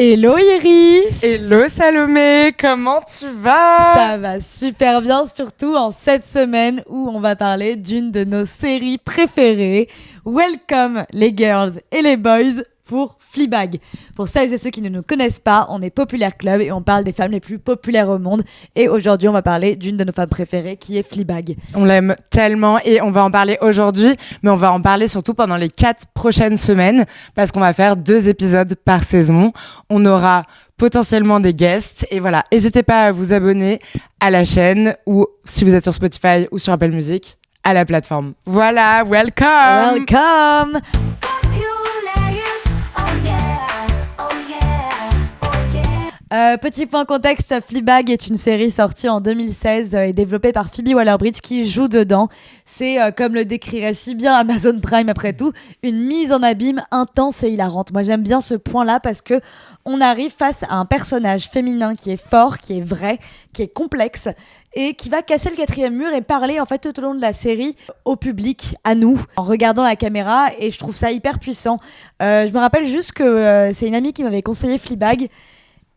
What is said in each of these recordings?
Hello Iris. Hello Salomé, comment tu vas? Ça va super bien, surtout en cette semaine où on va parler d'une de nos séries préférées. Welcome les girls et les boys pour Fleabag. Pour celles et ceux qui ne nous connaissent pas, on est Populaire Club et on parle des femmes les plus populaires au monde. Et aujourd'hui, on va parler d'une de nos femmes préférées qui est Fleabag. On l'aime tellement et on va en parler aujourd'hui, mais on va en parler surtout pendant les 4 prochaines semaines parce qu'on va faire 2 épisodes par saison. On aura potentiellement des guests et voilà, n'hésitez pas à vous abonner à la chaîne ou si vous êtes sur Spotify ou sur Apple Music, à la plateforme. Voilà, welcome! Welcome! Petit point contexte, Fleabag est une série sortie en 2016 et développée par Phoebe Waller-Bridge qui joue dedans. C'est, comme le décrirait si bien Amazon Prime après tout, une mise en abîme intense et hilarante. Moi j'aime bien ce point-là parce que on arrive face à un personnage féminin qui est fort, qui est vrai, qui est complexe et qui va casser le 4e mur et parler en fait tout au long de la série au public, à nous, en regardant la caméra, et je trouve ça hyper puissant. Je me rappelle juste que c'est une amie qui m'avait conseillé Fleabag.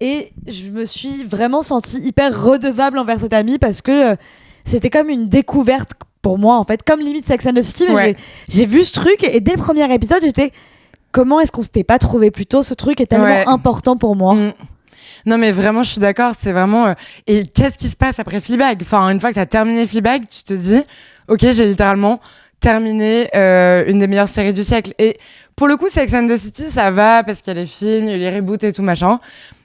Et je me suis vraiment sentie hyper redevable envers cette amie parce que c'était comme une découverte pour moi, en fait. Comme limite Sex and the City, mais Ouais. j'ai vu ce truc et dès le premier épisode, j'étais... Comment est-ce qu'on s'était pas trouvé plus tôt? Ce truc est tellement important pour moi. Non mais vraiment, je suis d'accord, c'est vraiment... Et qu'est-ce qui se passe après Fleabag? Enfin, une fois que t'as terminé Fleabag, tu te dis, ok, j'ai littéralement terminé une des meilleures séries du siècle. Et pour le coup, Sex and the City, ça va parce qu'il y a les films, il y a les reboots et tout machin.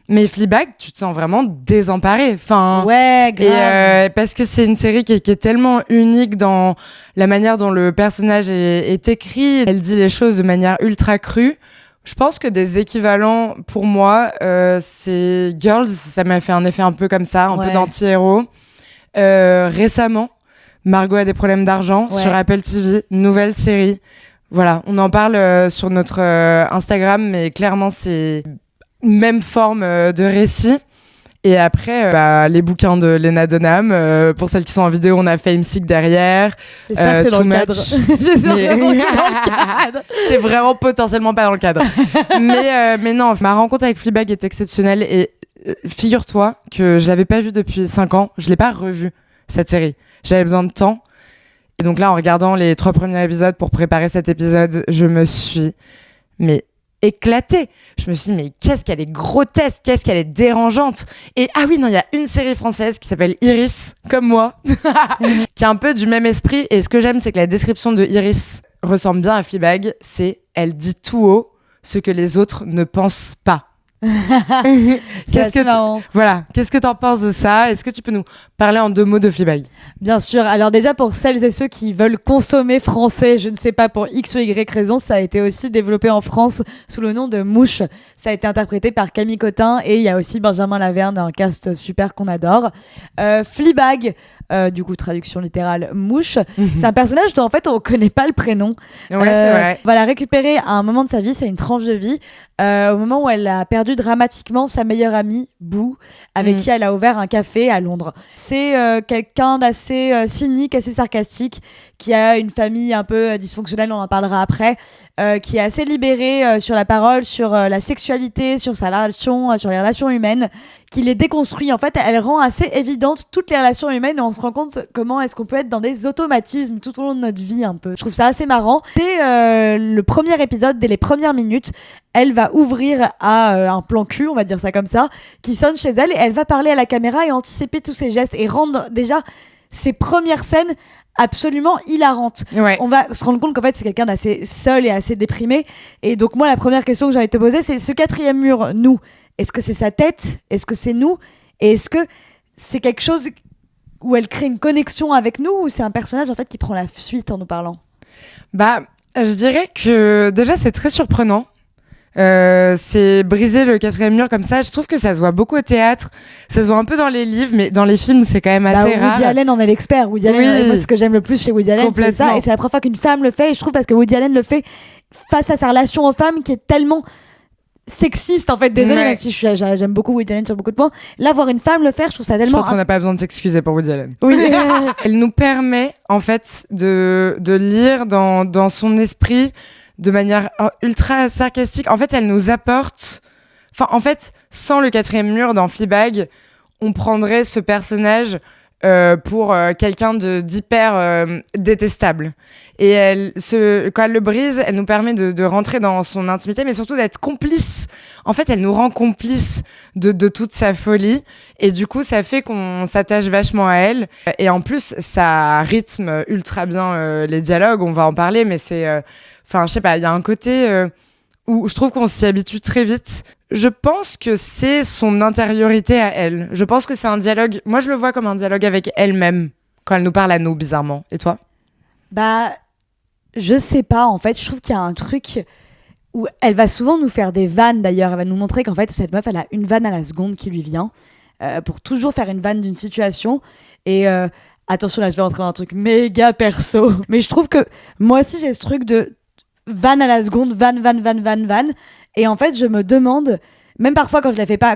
Mais Fleabag, tu te sens vraiment désemparée. Enfin, Ouais, grave. et parce que c'est une série qui est tellement unique dans la manière dont le personnage est écrit. Elle dit les choses de manière ultra crue. Je pense que des équivalents, pour moi, c'est Girls. Ça m'a fait un effet un peu comme ça, un peu d'anti-héros. Récemment, Margot a des problèmes d'argent sur Apple TV. Nouvelle série. Voilà, on en parle sur notre Instagram, mais clairement, c'est... même forme de récit. Et après, les bouquins de Lena Dunham. Pour celles qui sont en vidéo, on a Fame Sick derrière. J'espère que c'est dans le cadre. J'espère vraiment que c'est dans le cadre. C'est vraiment potentiellement pas dans le cadre. mais non, ma rencontre avec Fleabag est exceptionnelle. Et figure-toi que je l'avais pas vue depuis 5 ans. Je l'ai pas revue, cette série. J'avais besoin de temps. Et donc là, en regardant les 3 premiers épisodes pour préparer cet épisode, je me suis... éclatée. Je me suis dit, mais qu'est-ce qu'elle est grotesque, qu'est-ce qu'elle est dérangeante. Et ah oui, non, il y a une série française qui s'appelle Iris, comme moi, qui est un peu du même esprit. Et ce que j'aime, c'est que la description de Iris ressemble bien à Fleabag. C'est, elle dit tout haut ce que les autres ne pensent pas. Qu'est-ce que t'en penses de ça? Est-ce que tu peux nous parler en 2 mots de Fleabag? Bien sûr. Alors déjà, pour celles et ceux qui veulent consommer français, je ne sais pas pour X ou Y raison, ça a été aussi développé en France sous le nom de Mouche. Ça a été interprété par Camille Cotin et il y a aussi Benjamin Laverne, un cast super qu'on adore. Fleabag, du coup traduction littérale Mouche, c'est un personnage dont en fait on connaît pas le prénom. Ouais, c'est vrai. On va la récupérer à un moment de sa vie, c'est une tranche de vie, au moment où elle a perdu dramatiquement sa meilleure amie, Boo, avec qui elle a ouvert un café à Londres. C'est quelqu'un d'assez cynique, assez sarcastique, qui a une famille un peu dysfonctionnelle, on en parlera après, qui est assez libéré sur la parole, sur la sexualité, sur sa relation, sur les relations humaines, qui les déconstruit. En fait, elle rend assez évidente toutes les relations humaines et on se rend compte comment est-ce qu'on peut être dans des automatismes tout au long de notre vie un peu. Je trouve ça assez marrant. Dès le premier épisode, dès les premières minutes, elle va ouvrir à un plan cul, on va dire ça comme ça, qui sonne chez elle et elle va parler à la caméra et anticiper tous ses gestes et rendre déjà ses premières scènes absolument hilarante. Ouais. On va se rendre compte qu'en fait c'est quelqu'un d'assez seul et assez déprimé, et donc moi la première question que j'ai envie de te poser, c'est ce 4e mur, nous, est-ce que c'est sa tête, est-ce que c'est nous, et est-ce que c'est quelque chose où elle crée une connexion avec nous, ou c'est un personnage en fait qui prend la fuite en nous parlant? Je dirais que déjà c'est très surprenant. C'est briser le 4e mur comme ça. Je trouve que ça se voit beaucoup au théâtre, ça se voit un peu dans les livres, mais dans les films c'est quand même assez rare. Woody Allen en est l'expert. Woody Allen, moi, ce que j'aime le plus chez Woody Allen, c'est ça, et c'est la première fois qu'une femme le fait, et je trouve parce que Woody Allen le fait face à sa relation aux femmes qui est tellement sexiste en fait, désolée, même si j'aime beaucoup Woody Allen sur beaucoup de points, là voir une femme le faire, je trouve ça tellement... Je pense qu'on n'a pas besoin de s'excuser pour Woody Allen. Oui. Elle nous permet en fait de lire dans son esprit de manière ultra sarcastique. En fait, elle nous apporte... Enfin, en fait, sans le quatrième mur dans Fleabag, on prendrait ce personnage pour quelqu'un d'hyper détestable. Et quand elle le brise, elle nous permet de rentrer dans son intimité, mais surtout d'être complice. En fait, elle nous rend complice de toute sa folie. Et du coup, ça fait qu'on s'attache vachement à elle. Et en plus, ça rythme ultra bien les dialogues. On va en parler, mais c'est... Enfin, je sais pas, il y a un côté... où je trouve qu'on s'y habitue très vite. Je pense que c'est son intériorité à elle. Je pense que c'est un dialogue... Moi, je le vois comme un dialogue avec elle-même, quand elle nous parle à nous, bizarrement. Et toi ? Bah, je sais pas, en fait. Je trouve qu'il y a un truc où elle va souvent nous faire des vannes, d'ailleurs. Elle va nous montrer qu'en fait, cette meuf, elle a une vanne à la seconde qui lui vient, pour toujours faire une vanne d'une situation. Et attention, là, je vais rentrer dans un truc méga perso. Mais je trouve que moi aussi, j'ai ce truc de... vanne à la seconde, vanne. Et en fait, je me demande, même parfois quand je les fais pas,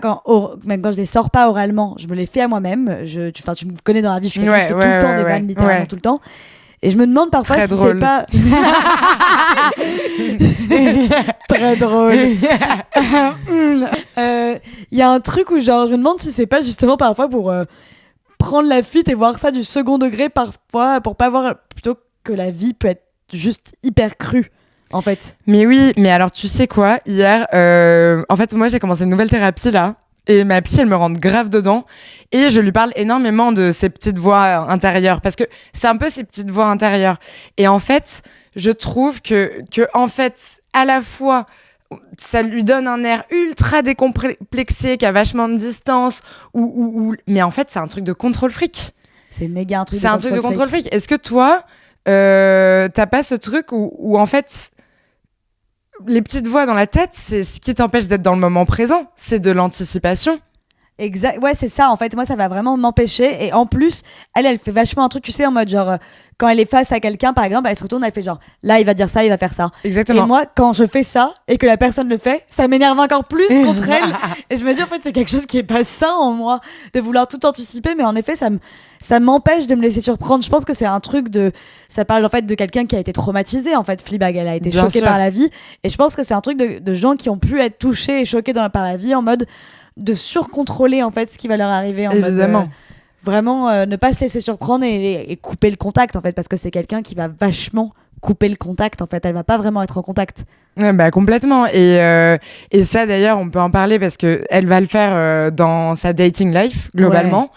même quand je les sors pas oralement, je me les fais à moi-même. Tu me connais dans la vie, je fais tout le temps des vannes, littéralement tout le temps. Et je me demande parfois très si drôle. c'est pas... Très drôle. Il y a un truc où genre, je me demande si c'est pas justement parfois pour prendre la fuite et voir ça du second degré parfois, pour pas voir plutôt que la vie peut être juste hyper crue. En fait. Mais oui, mais alors tu sais quoi, hier, en fait moi j'ai commencé une nouvelle thérapie là, et ma psy elle me rentre grave dedans, et je lui parle énormément de ces petites voix intérieures, parce que c'est un peu ces petites voix intérieures, et en fait je trouve que en fait à la fois ça lui donne un air ultra décomplexé, qui a vachement de distance, mais en fait c'est un truc de contrôle fric. C'est méga un truc c'est un truc de contrôle fric. Est-ce que toi t'as pas ce truc où en fait les petites voix dans la tête, c'est ce qui t'empêche d'être dans le moment présent, c'est de l'anticipation. Exact, ouais, c'est ça. En fait, moi, ça va vraiment m'empêcher. Et en plus, elle fait vachement un truc, tu sais, en mode genre, quand elle est face à quelqu'un, par exemple, elle se retourne, elle fait genre, là, il va dire ça, il va faire ça. Exactement. Et moi, quand je fais ça et que la personne le fait, ça m'énerve encore plus contre elle. Et je me dis, en fait, c'est quelque chose qui est pas sain en moi, de vouloir tout anticiper. Mais en effet, ça m'empêche de me laisser surprendre. Je pense que c'est un truc ça parle en fait de quelqu'un qui a été traumatisé, en fait. Fleabag, elle a été Bien choquée sûr. par la vie. Et je pense que c'est un truc de gens qui ont pu être touchés et choqués par la vie en mode de surcontrôler en fait ce qui va leur arriver en évidemment mode, vraiment ne pas se laisser surprendre et couper le contact en fait, parce que c'est quelqu'un qui va vachement couper le contact en fait, elle va pas vraiment être en contact. Ouais, bah complètement, et ça d'ailleurs on peut en parler parce que elle va le faire dans sa dating life globalement,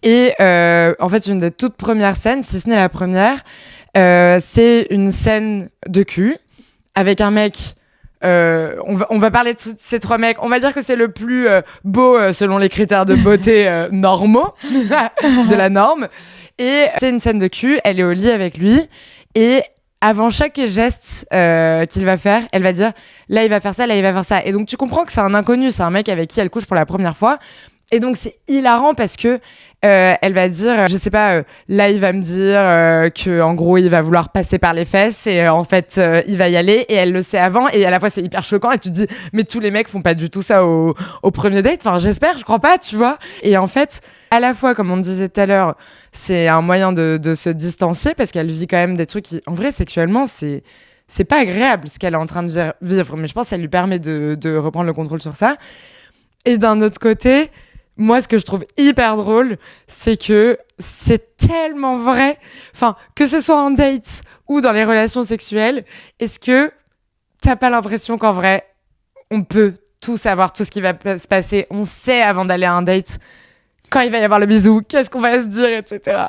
et en fait une des toutes premières scènes, si ce n'est la première, c'est une scène de cul avec un mec. On va parler de ces trois mecs. On va dire que c'est le plus beau selon les critères de beauté normaux de la norme. Et c'est une scène de cul. Elle est au lit avec lui. Et avant chaque geste qu'il va faire, elle va dire là il va faire ça, là il va faire ça. Et donc tu comprends que c'est un inconnu. C'est un mec avec qui elle couche pour la première fois. Et donc c'est hilarant parce que elle va dire, je sais pas, là il va me dire que en gros il va vouloir passer par les fesses, et en fait il va y aller, et elle le sait avant, et à la fois c'est hyper choquant, et tu te dis mais tous les mecs font pas du tout ça au premier date, enfin j'espère, je crois pas, tu vois. Et en fait à la fois, comme on disait tout à l'heure, c'est un moyen de se distancier, parce qu'elle vit quand même des trucs qui en vrai sexuellement c'est pas agréable ce qu'elle est en train de vivre, mais je pense que ça lui permet de reprendre le contrôle sur ça. Et d'un autre côté, moi, ce que je trouve hyper drôle, c'est que c'est tellement vrai. Enfin, que ce soit en date ou dans les relations sexuelles, est-ce que t'as pas l'impression qu'en vrai, on peut tout savoir, tout ce qui va se passer, on sait avant d'aller à un date, quand il va y avoir le bisou, qu'est-ce qu'on va se dire, etc.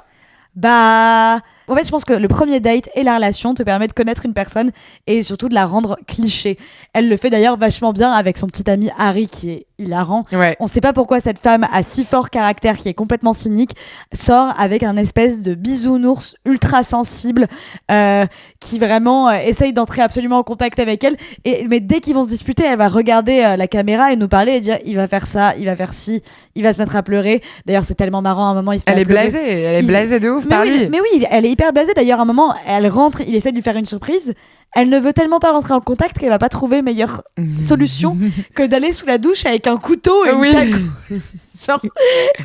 Bah, en fait, je pense que le premier date et la relation te permet de connaître une personne et surtout de la rendre cliché. Elle le fait d'ailleurs vachement bien avec son petit ami Harry, qui est hilarant. Ouais. On sait pas pourquoi cette femme à si fort caractère, qui est complètement cynique, sort avec un espèce de bisounours ultra sensible, qui vraiment essaye d'entrer absolument en contact avec elle. Mais dès qu'ils vont se disputer, elle va regarder la caméra et nous parler et dire il va faire ça, il va faire ci, il va se mettre à pleurer. D'ailleurs, c'est tellement marrant, à un moment il se met Elle à est pleurer. blasée, de ouf par lui. Mais oui, elle est hyper blasée. D'ailleurs, à un moment, elle rentre, il essaie de lui faire une surprise. Elle ne veut tellement pas rentrer en contact qu'elle va pas trouver meilleure solution que d'aller sous la douche avec un couteau et une Genre,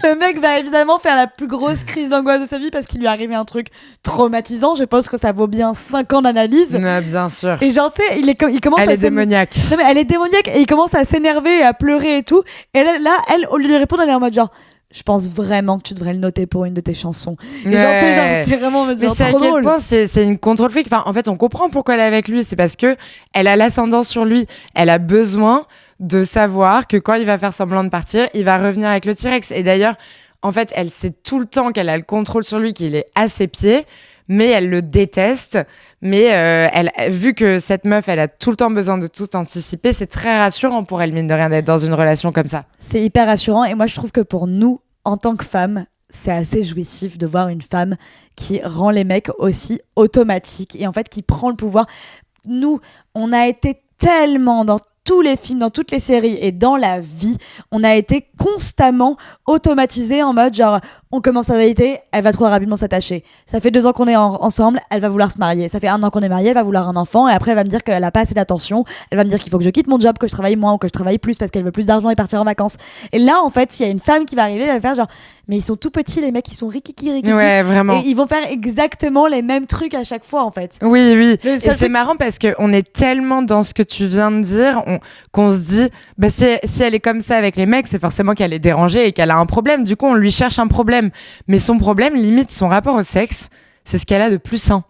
le mec va évidemment faire la plus grosse crise d'angoisse de sa vie parce qu'il lui est arrivé un truc traumatisant. Je pense que ça vaut bien 5 ans d'analyse. Bien sûr. Et genre, tu sais, il commence Elle est démoniaque. Non, mais elle est démoniaque et il commence à s'énerver et à pleurer et tout. Et là, elle, au lieu de lui répondre, elle est en mode genre, je pense vraiment que tu devrais le noter pour une de tes chansons. Et genre, tu sais, genre, c'est vraiment genre, mais c'est trop à quel drôle. point c'est une contrôle freak. Enfin, en fait, on comprend pourquoi elle est avec lui. C'est parce que elle a l'ascendant sur lui. Elle a besoin de savoir que quand il va faire semblant de partir, il va revenir avec le T-Rex. Et d'ailleurs, en fait, elle sait tout le temps qu'elle a le contrôle sur lui, qu'il est à ses pieds, mais elle le déteste. Mais vu que cette meuf, elle a tout le temps besoin de tout anticiper, c'est très rassurant pour elle, mine de rien, d'être dans une relation comme ça. C'est hyper rassurant. Et moi, je trouve que pour nous, en tant que femmes, c'est assez jouissif de voir une femme qui rend les mecs aussi automatiques et en fait qui prend le pouvoir. Nous, on a été tellement dans tous les films, dans toutes les séries et dans la vie, on a été constamment automatisés en mode genre on commence à dater, elle va trop rapidement s'attacher. Ça fait 2 ans qu'on est ensemble, elle va vouloir se marier. Ça fait 1 an qu'on est mariés, elle va vouloir un enfant et après elle va me dire qu'elle a pas assez d'attention. Elle va me dire qu'il faut que je quitte mon job, que je travaille moins ou que je travaille plus parce qu'elle veut plus d'argent et partir en vacances. Et là en fait, s'il y a une femme qui va arriver, elle va faire genre mais ils sont tout petits les mecs, ils sont rikiki. Ouais, vraiment. Et ils vont faire exactement les mêmes trucs à chaque fois en fait. Oui, oui. Et c'est marrant parce qu'on est tellement dans ce que tu viens de dire qu'on se dit bah, si elle est comme ça avec les mecs, c'est forcément qu'elle est dérangée et qu'elle a un problème. Du coup, on lui cherche un problème. Mais son problème, limite, son rapport au sexe, c'est ce qu'elle a de plus sain.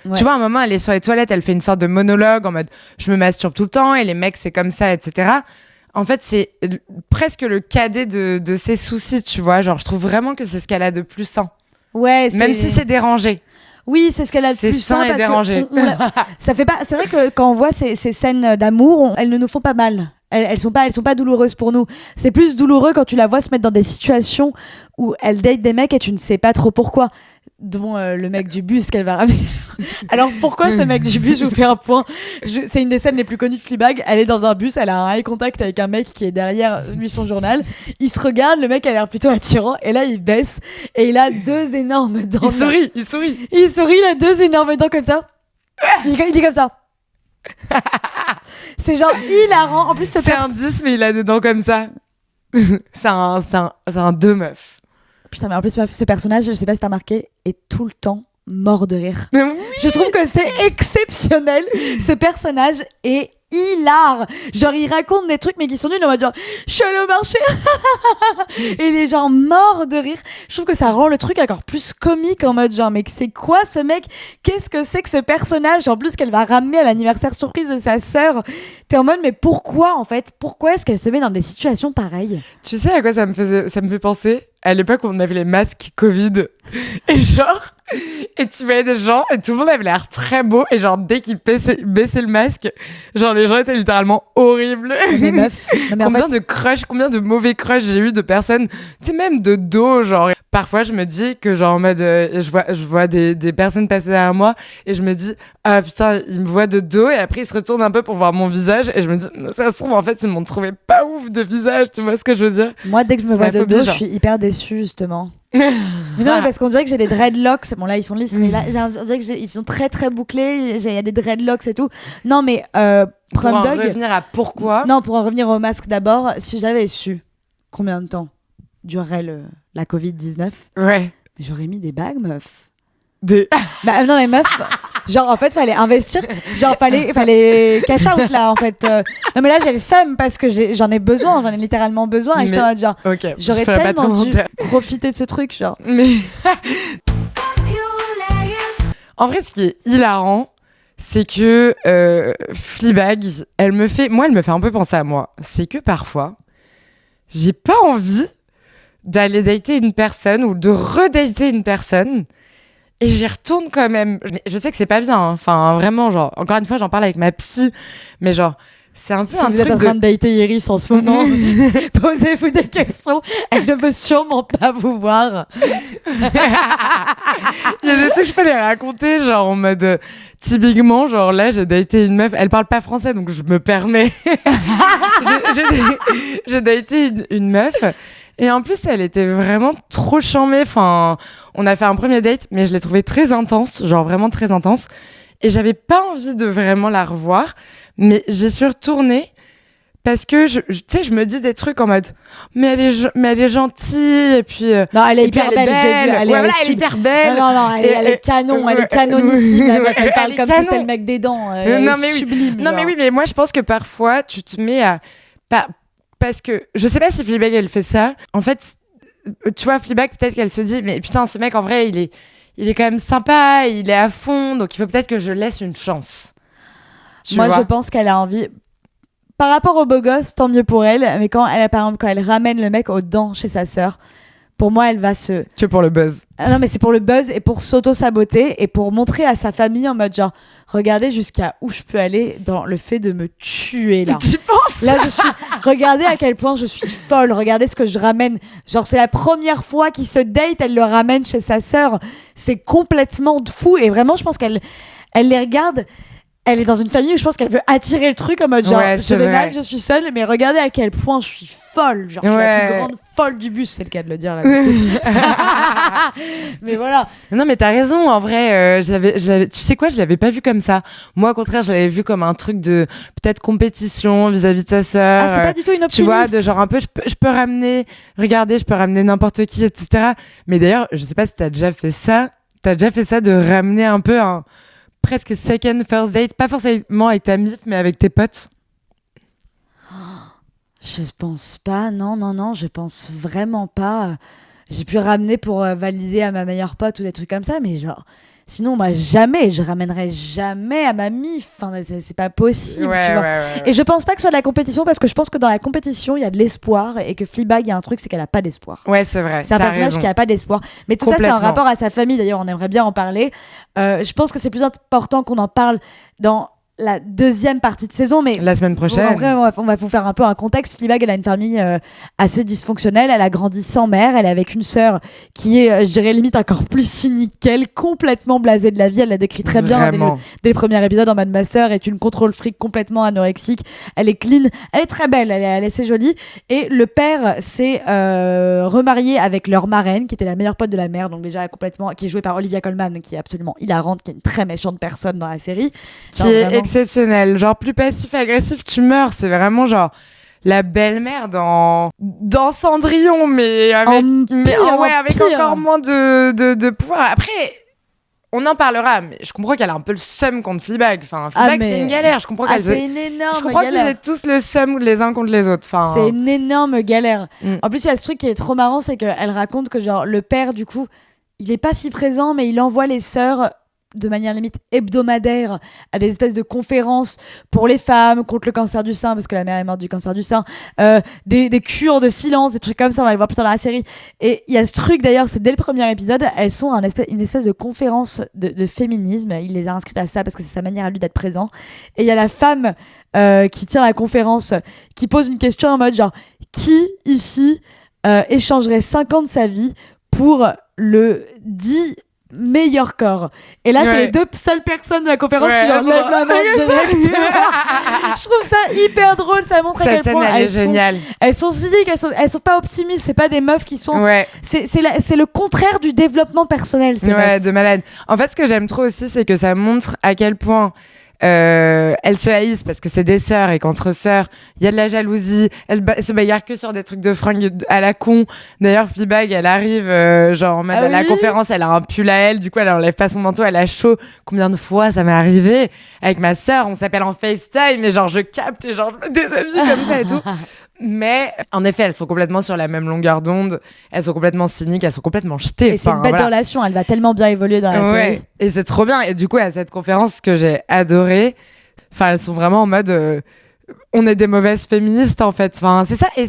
Ouais. Tu vois, à un moment, elle est sur les toilettes, elle fait une sorte de monologue en mode je me masturbe tout le temps et les mecs, c'est comme ça, etc. En fait, c'est presque le cadet de ses soucis, tu vois. Genre, je trouve vraiment que c'est ce qu'elle a de plus sain. Ouais, même si c'est dérangé. Oui, c'est ce qu'elle a de plus sain et dérangé. Ça fait pas. C'est vrai que quand on voit ces scènes d'amour, elles ne nous font pas mal. Elles sont pas douloureuses pour nous. C'est plus douloureux quand tu la vois se mettre dans des situations où elle date des mecs et tu ne sais pas trop pourquoi. Dont le mec du bus qu'elle va ramener. Alors pourquoi ce mec du bus, je vous fais un point. C'est une des scènes les plus connues de Fleabag. Elle est dans un bus, elle a un eye contact avec un mec qui est derrière lui son journal. Il se regarde, le mec a l'air plutôt attirant et là il baisse et il a 2 énormes dents. Il sourit. Il a 2 énormes dents comme ça. Il est comme ça. C'est genre hilarant. En plus, c'est un 10 mais il a des dents comme ça. c'est un 2 meuf. Putain, mais en plus, ce personnage, je sais pas si t'as remarqué, est tout le temps mort de rire. Oui. Je trouve que c'est exceptionnel. Ce personnage est hilar. Genre, il raconte des trucs, mais qui sont nuls. On va dire, je suis allée au marché. Et il est genre mort de rire. Je trouve que ça rend le truc encore plus comique en mode genre, mais c'est quoi ce mec? Qu'est-ce que c'est que ce personnage? En plus, qu'elle va ramener à l'anniversaire surprise de sa sœur. T'es en mode, mais pourquoi en fait? Pourquoi est-ce qu'elle se met dans des situations pareilles? Tu sais à quoi ça me fait penser? À l'époque, on avait les masques Covid. Et genre, et tu voyais des gens, et tout le monde avait l'air très beau. Et genre, dès qu'ils baissaient le masque, genre, les gens étaient littéralement horribles. Mais meuf. Combien de crushs, combien de mauvais crushs j'ai eu de personnes, tu sais, même de dos, genre. Parfois, je me dis que, genre, en mode, je vois des personnes passer derrière moi, et je me dis, ah putain, ils me voient de dos, et après, ils se retournent un peu pour voir mon visage, et je me dis, ça se trouve, en fait, ils m'ont trouvé pas ouf de visage, tu vois ce que je veux dire? Moi, dès que je me vois de dos, je suis hyper déçue, justement. Mais non, mais parce qu'on dirait que j'ai des dreadlocks. Bon, là, ils sont lisses, mais là, on dirait qu'ils sont très, très bouclés. Il y a des dreadlocks et tout. Non, mais pour en revenir à pourquoi? Non, pour en revenir au masque d'abord, si j'avais su combien de temps durerait la Covid-19, ouais. Mais j'aurais mis des bagues, meuf. Bah non mais meuf, genre en fait fallait investir, genre fallait cash out là en fait. Non mais là j'ai le seum parce que j'en ai besoin, j'en ai littéralement besoin et j'étais genre okay, j'aurais tellement dû profiter de ce truc genre. Mais en vrai ce qui est hilarant c'est que Fleabag, elle me fait un peu penser à moi. C'est que parfois j'ai pas envie d'aller dater une personne ou de redater une personne. Et j'y retourne quand même. Je sais que c'est pas bien. Hein. Enfin, vraiment, genre, encore une fois, j'en parle avec ma psy. Mais genre, c'est un peu si vous êtes en train de dater Iris en ce moment, posez-vous des questions. Elle ne veut sûrement pas vous voir. Il y a des trucs que je peux les raconter, genre en mode typiquement, genre là, j'ai daté une meuf. Elle parle pas français, donc je me permets. j'ai daté une meuf. Et en plus, elle était vraiment trop charmée. Enfin, on a fait un premier date, mais je l'ai trouvée très intense, genre vraiment très intense. Et j'avais pas envie de vraiment la revoir, mais j'y suis retournée parce que tu sais, je me dis des trucs en mode mais elle est gentille et puis non, elle est et puis hyper belle, j'ai vu, elle est hyper belle. Non, elle est canon, elle est canonissime, la meuf, elle parle comme si c'était le mec des dents, elle est sublime. Non mais oui, mais moi je pense que parfois tu te mets à parce que je sais pas si Fleabag elle fait ça. En fait, tu vois, Fleabag peut-être qu'elle se dit mais putain, ce mec en vrai, il est quand même sympa, il est à fond, donc il faut peut-être que je laisse une chance. Moi, je pense qu'elle a envie. Par rapport au beau gosse, tant mieux pour elle. Mais par exemple, quand elle ramène le mec aux dents chez sa sœur, pour moi, elle va se. Que pour le buzz. Ah non, mais c'est pour le buzz et pour s'auto-saboter et pour montrer à sa famille en mode genre, regardez jusqu'à où je peux aller dans le fait de me tuer là. Tu penses? Là, regardez à quel point je suis folle. Regardez ce que je ramène. Genre, c'est la première fois qu'il se date, elle le ramène chez sa sœur. C'est complètement fou et vraiment, je pense qu'elle les regarde. Elle est dans une famille où je pense qu'elle veut attirer le truc en mode genre je vais mal, je suis seule, mais regardez à quel point je suis folle, genre je suis la plus grande folle du bus, c'est le cas de le dire là. Mais voilà. Non mais t'as raison, en vrai, tu sais quoi, je l'avais pas vu comme ça. Moi au contraire, je l'avais vu comme un truc de peut-être compétition vis-à-de sa sœur. Ah, c'est pas du tout une optimiste. Tu vois, de genre un peu, je peux ramener n'importe qui, etc. Mais d'ailleurs, je sais pas si t'as déjà fait ça de ramener un peu un presque second first date, pas forcément avec ta mif, mais avec tes potes? Je pense pas, non, je pense vraiment pas. J'ai pu ramener pour valider à ma meilleure pote ou des trucs comme ça, mais genre, sinon, moi, jamais, je ramènerai jamais à ma mif. Enfin, c'est pas possible, tu vois. Ouais. Et je pense pas que ce soit de la compétition, parce que je pense que dans la compétition, il y a de l'espoir, et que Fleabag, il y a un truc, c'est qu'elle a pas d'espoir. Ouais, c'est vrai. C'est un personnage qui a pas d'espoir. Mais tout ça, c'est en rapport à sa famille. D'ailleurs, on aimerait bien en parler. Je pense que c'est plus important qu'on en parle dans la deuxième partie de saison, mais la semaine prochaine. En vrai, on va vous faire un peu un contexte. Fleabag, elle a une famille assez dysfonctionnelle. Elle a grandi sans mère. Elle est avec une sœur qui est, je dirais, limite encore plus cynique qu'elle, complètement blasée de la vie. Elle la décrit très bien dès le premier épisode en mode ma sœur est une contrôle fric complètement anorexique. Elle est clean, elle est très belle, elle est assez jolie. Et le père s'est remarié avec leur marraine, qui était la meilleure pote de la mère, donc déjà complètement, qui est jouée par Olivia Colman, qui est absolument hilarante, qui est une très méchante personne dans la série. Qui est exceptionnel, genre plus passif-agressif, tu meurs, c'est vraiment genre la belle-mère dans Cendrillon, mais avec encore moins de pouvoir. Après, on en parlera, mais je comprends qu'elle a un peu le seum contre Fleabag. Enfin, Fleabag, c'est une galère. Je comprends c'est une énorme je comprends qu'ils aient tous le seum les uns contre les autres. Enfin, c'est une énorme galère. En plus, il y a ce truc qui est trop marrant, c'est qu'elle raconte que genre le père, du coup, il est pas si présent, mais il envoie les sœurs de manière limite hebdomadaire à des espèces de conférences pour les femmes contre le cancer du sein, parce que la mère est morte du cancer du sein, des cures de silence, des trucs comme ça, on va le voir plus tard dans la série. Et il y a ce truc d'ailleurs, c'est dès le premier épisode, elles sont à une espèce de conférence de féminisme. Il les a inscrites à ça parce que c'est sa manière à lui d'être présent. Et il y a la femme qui tient la conférence qui pose une question en mode genre, qui ici échangerait 5 ans de sa vie pour le 10 meilleur corps? Et là, c'est les deux seules personnes de la conférence qui genre lèvent la main direct. Je trouve ça hyper drôle, ça montre à quel point elles sont cyniques, elles sont pas optimistes, c'est pas des meufs qui sont c'est le contraire du développement personnel, de malade. En fait, ce que j'aime trop aussi, c'est que ça montre à quel point elles se haïssent parce que c'est des sœurs et qu'entre sœurs il y a de la jalousie. Elles se bagarrent que sur des trucs de fringues à la con. D'ailleurs, Fleabag, elle arrive genre en mode à la conférence, elle a un pull à elle, du coup elle enlève pas son manteau, elle a chaud. Combien de fois ça m'est arrivé avec ma sœur, on s'appelle en FaceTime et genre je capte et genre je me déshabille comme ça et tout. Mais en effet, elles sont complètement sur la même longueur d'onde, elles sont complètement cyniques, elles sont complètement jetées. Et c'est une bête de relation, elle va tellement bien évoluer dans la série. Et c'est trop bien. Et du coup, à cette conférence que j'ai adorée, enfin, elles sont vraiment en mode on est des mauvaises féministes en fait. Enfin, c'est ça. Et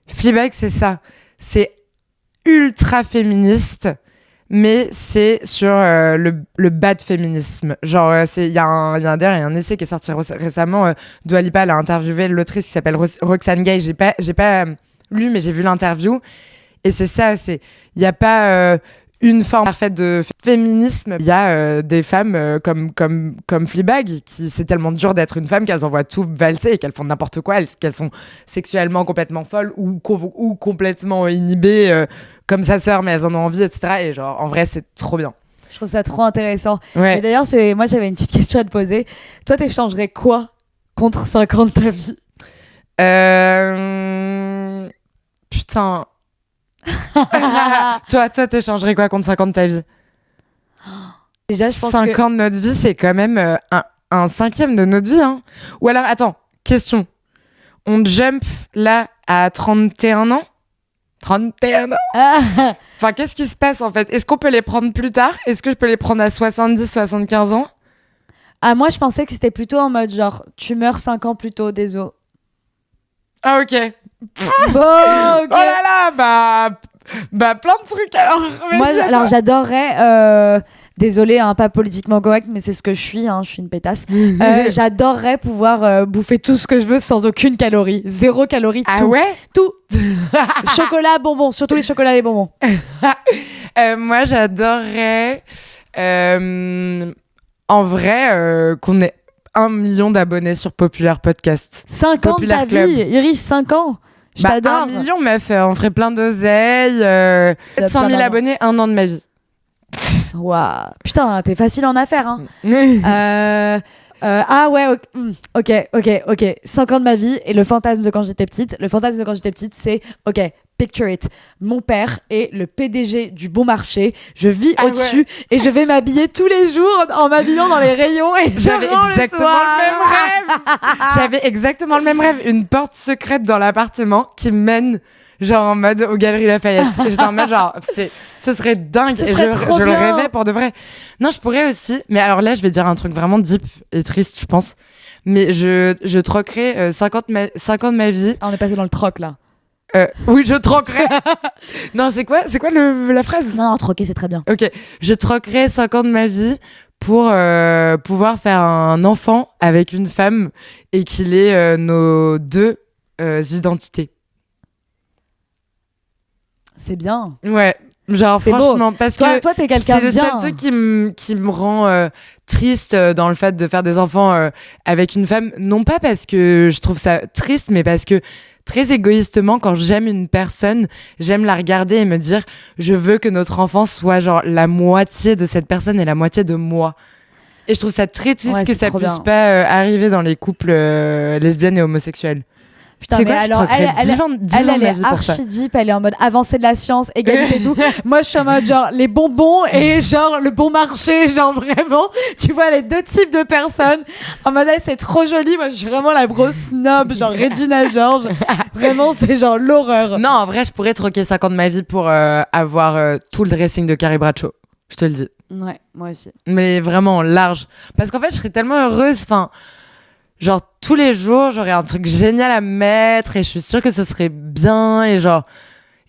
Fleabag, c'est ça. C'est ultra féministe, mais c'est sur le bad féminisme. Genre, il y a un essai qui est sorti récemment. Dua Lipa, elle a interviewé l'autrice qui s'appelle Roxane Gay. J'ai pas lu, mais j'ai vu l'interview. Et c'est ça, il y a pas une forme parfaite de féminisme. Il y a des femmes comme Fleabag, qui c'est tellement dur d'être une femme qu'elles envoient tout valser et qu'elles font n'importe quoi, qu'elles sont sexuellement complètement folles ou complètement inhibées comme sa sœur, mais elles en ont envie, etc. Et genre, en vrai, c'est trop bien. Je trouve ça trop intéressant. Et d'ailleurs, moi, j'avais une petite question à te poser. Toi, t'échangerais quoi contre 5 ans de ta vie? Putain. Toi, t'échangerais quoi contre 5 ans de ta vie? Déjà, je pense 5 que... ans de notre vie, c'est quand même un cinquième de notre vie. Hein. Ou alors, attends, question. On jump là à 31 ans? 31 ans? Enfin, qu'est-ce qui se passe en fait? Est-ce qu'on peut les prendre plus tard? Est-ce que je peux les prendre à 70, 75 ans? Ah, moi, je pensais que c'était plutôt en mode genre, tu meurs 5 ans plus tôt, désolé. Ah, ok. Bon, ok. Oh là là, bah plein de trucs alors. Moi, Vas-y, alors, attends. j'adorerais... Désolée, hein, pas politiquement correct, mais c'est ce que je suis une pétasse. J'adorerais pouvoir bouffer tout ce que je veux sans aucune calorie. 0 calorie, Ah tout. ouais? Tout. Chocolat, bonbons, surtout les chocolats, les bonbons. Moi, j'adorerais, en vrai, qu'on ait 1 million d'abonnés sur Populaire Podcast. 5 ans de Populaire ta Club. vie, Iris, 5 ans. Je t'adore. 1 million, meuf, on ferait plein d'oseilles. 100 000 d'argent. abonnés, 1 an de ma vie. Waouh. Putain, t'es facile en affaires, hein. Ah ouais, ok. 5 ans de ma vie et le fantasme de quand j'étais petite. Le fantasme de quand j'étais petite, c'est, ok, picture it. Mon père est le PDG du bon marché. Je vis au-dessus et je vais m'habiller tous les jours en m'habillant dans les rayons et J'avais je rends exactement le même rêve. J'avais exactement le même rêve. Une porte secrète dans l'appartement qui mène genre en mode aux Galeries Lafayette. Et j'étais en mode genre, ce serait dingue. Ce et serait trop je le bien. rêvais pour de vrai. Non, je pourrais aussi. Mais alors là, je vais dire un truc vraiment deep et triste, je pense. Mais je troquerais 5 ans de ma vie. Ah, on est passé dans le troc là. Oui, je troquerais. Non, c'est quoi la phrase? Non, troquer, c'est très bien. Ok, je troquerais 5 ans de ma vie pour pouvoir faire un enfant avec une femme et qu'il ait nos deux identités. C'est bien. Ouais, genre C'est franchement, parce que Toi, t'es quelqu'un c'est de le bien. seul truc qui me rend triste dans le fait de faire des enfants avec une femme. Non pas parce que je trouve ça triste, mais parce que très égoïstement, quand j'aime une personne, j'aime la regarder et me dire, je veux que notre enfant soit genre la moitié de cette personne et la moitié de moi. Et je trouve ça très triste Ouais, que c'est ça trop puisse bien. pas arriver dans les couples lesbiennes et homosexuels. Putain, C'est mais quoi, alors, je troquerais 10 ans de ma est vie pour ça. archi deep, elle est en mode avancée de la science, égalité et tout. Moi, je suis en mode genre les bonbons et genre le bon marché, genre vraiment, tu vois les deux types de personnes. En mode, c'est trop joli. Moi, je suis vraiment la grosse snob, genre Regina George. Vraiment, c'est genre l'horreur. Non, en vrai, je pourrais troquer 5 ans de ma vie pour avoir tout le dressing de Carrie Bradshaw. Je te le dis. Ouais, moi aussi. Mais vraiment large. Parce qu'en fait, je serais tellement heureuse. Enfin, genre, tous les jours, j'aurais un truc génial à mettre et je suis sûre que ce serait bien et genre,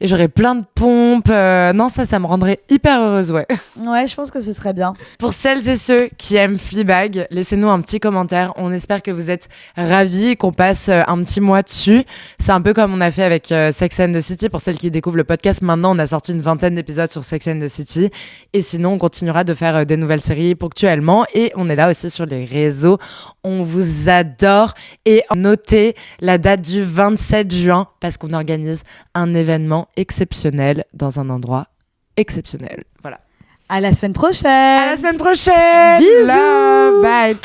et j'aurais plein de pompes. Non, ça me rendrait hyper heureuse, ouais. Ouais, je pense que ce serait bien. Pour celles et ceux qui aiment Fleabag, laissez-nous un petit commentaire. On espère que vous êtes ravis, qu'on passe un petit mois dessus. C'est un peu comme on a fait avec Sex and the City. Pour celles qui découvrent le podcast, maintenant, on a sorti une 20aine d'épisodes sur Sex and the City. Et sinon, on continuera de faire des nouvelles séries ponctuellement. Et on est là aussi sur les réseaux. On vous adore. Et notez la date du 27 juin parce qu'on organise un événement exceptionnel dans un endroit exceptionnel. Voilà. À la semaine prochaine. À la semaine prochaine. Bisous. Love. Bye.